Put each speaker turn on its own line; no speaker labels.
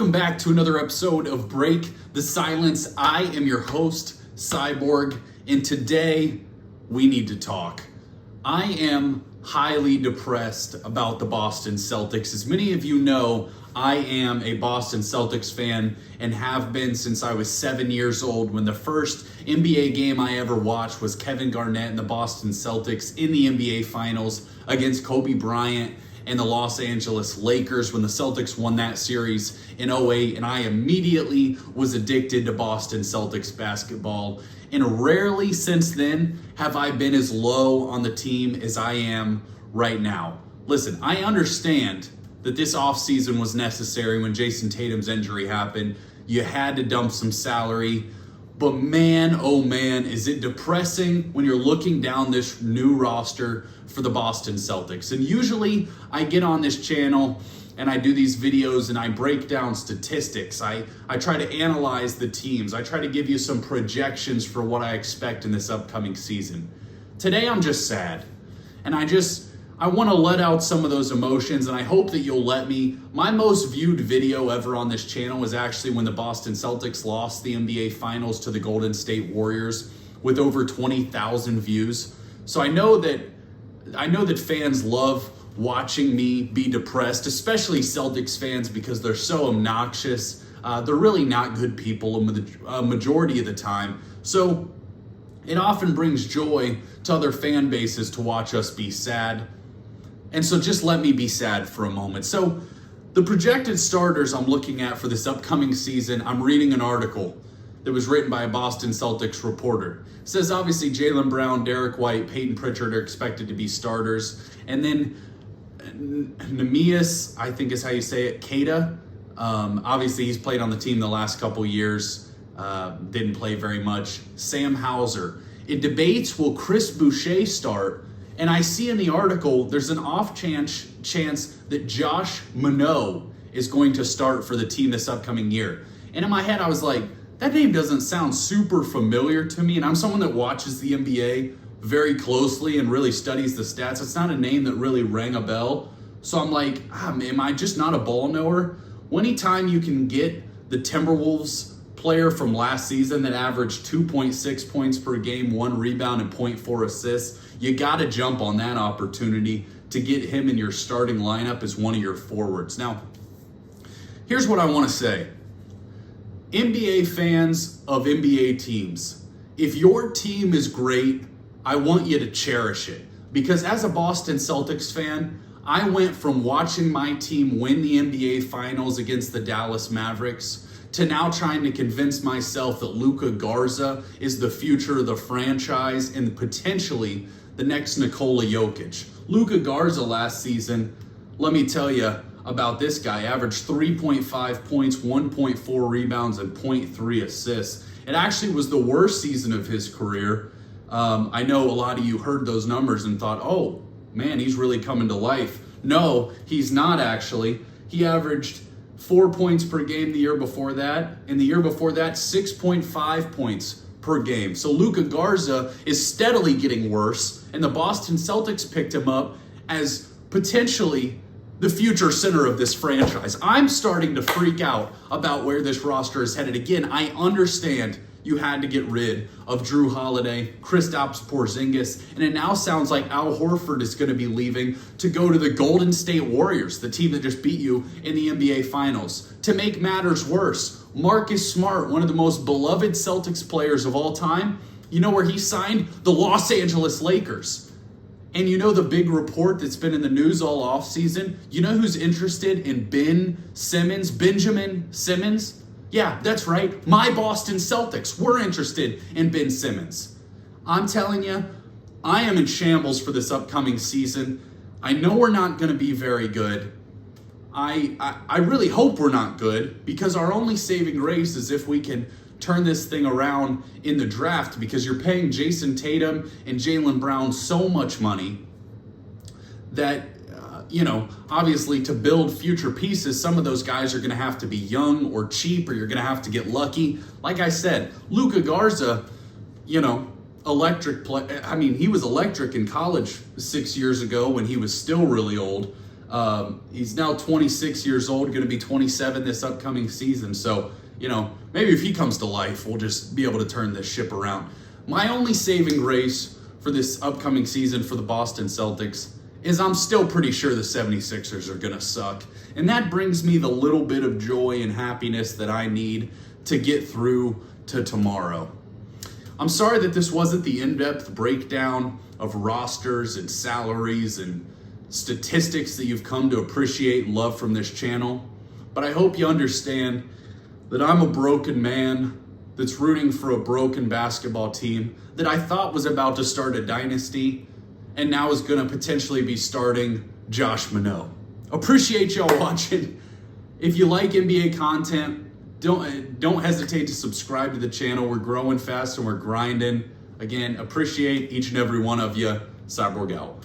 Welcome back to another episode of Break the Silence. I am your host, Cyborg, and today we need to talk. I am highly depressed about the Boston Celtics. As many of you know, I am a Boston Celtics fan and have been since I was 7 years old, when the first NBA game I ever watched was Kevin Garnett and the Boston Celtics in the NBA Finals against Kobe Bryant and the Los Angeles Lakers when the Celtics won that series in 2008, and I immediately was addicted to Boston Celtics basketball. And rarely since then have I been as low on the team as I am right now. Listen, I understand that this offseason was necessary when Jason Tatum's injury happened. You had to dump some salary. But man, oh man, is it depressing when you're looking down this new roster for the Boston Celtics. And usually I get on this channel and I do these videos and I break down statistics. I try to analyze the teams. I try to give you some projections for what I expect in this upcoming season. Today I'm just sad. And I want to let out some of those emotions, and I hope that you'll let me. My most viewed video ever on this channel was actually when the Boston Celtics lost the NBA Finals to the Golden State Warriors with over 20,000 views. So I know that fans love watching me be depressed, especially Celtics fans, because they're so obnoxious. They're really not good people a majority of the time. So it often brings joy to other fan bases to watch us be sad. And so just let me be sad for a moment. So the projected starters I'm looking at for this upcoming season, I'm reading an article that was written by a Boston Celtics reporter. It says obviously Jaylen Brown, Derek White, Peyton Pritchard are expected to be starters. And then Neemias, I think is how you say it, Queta. Obviously he's played on the team the last couple years, didn't play very much. Sam Hauser. It debates, will Chris Boucher start? And I see in the article, there's an off chance that Josh Minot is going to start for the team this upcoming year. And in my head, I was like, that name doesn't sound super familiar to me. And I'm someone that watches the NBA very closely and really studies the stats. It's not a name that really rang a bell. So I'm like, am I just not a ball knower? Well, anytime you can get the Timberwolves player from last season that averaged 2.6 points per game, 1 rebound, and 0.4 assists, you got to jump on that opportunity to get him in your starting lineup as one of your forwards. Now, here's what I want to say. NBA fans of NBA teams, if your team is great, I want you to cherish it. Because as a Boston Celtics fan, I went from watching my team win the NBA Finals against the Dallas Mavericks to now trying to convince myself that Luka Garza is the future of the franchise and potentially the next Nikola Jokic. Luka Garza last season, let me tell you about this guy, averaged 3.5 points, 1.4 rebounds, and 0.3 assists. It actually was the worst season of his career. I know a lot of you heard those numbers and thought, oh man, he's really coming to life. No, he's not actually. He averaged 4 points per game the year before that, and the year before that, 6.5 points per game. So Luka Garza is steadily getting worse, and the Boston Celtics picked him up as potentially the future center of this franchise. I'm starting to freak out about where this roster is headed. Again, I understand you had to get rid of Jrue Holiday, Kristaps Porzingis, and it now sounds like Al Horford is going to be leaving to go to the Golden State Warriors, the team that just beat you in the NBA Finals. To make matters worse, Marcus Smart, one of the most beloved Celtics players of all time, you know where he signed? The Los Angeles Lakers. And you know the big report that's been in the news all offseason? You know who's interested in Benjamin Simmons? Yeah, that's right. My Boston Celtics. We're interested in Ben Simmons. I'm telling you, I am in shambles for this upcoming season. I know we're not going to be very good. I really hope we're not good, because our only saving grace is if we can turn this thing around in the draft, because you're paying Jason Tatum and Jaylen Brown so much money that obviously to build future pieces, some of those guys are going to have to be young or cheap, or you're going to have to get lucky. Like I said, Luka Garza, electric play. I mean, he was electric in college 6 years ago when he was still really old. He's now 26 years old, going to be 27 this upcoming season. So, maybe if he comes to life, we'll just be able to turn this ship around. My only saving grace for this upcoming season for the Boston Celtics is I'm still pretty sure the 76ers are going to suck. And that brings me the little bit of joy and happiness that I need to get through to tomorrow. I'm sorry that this wasn't the in-depth breakdown of rosters and salaries and statistics that you've come to appreciate and love from this channel, but I hope you understand that I'm a broken man that's rooting for a broken basketball team that I thought was about to start a dynasty and now is going to potentially be starting Josh Minot. Appreciate y'all watching. If you like NBA content, don't hesitate to subscribe to the channel. We're growing fast and we're grinding. Again, appreciate each and every one of you. Cyborg out.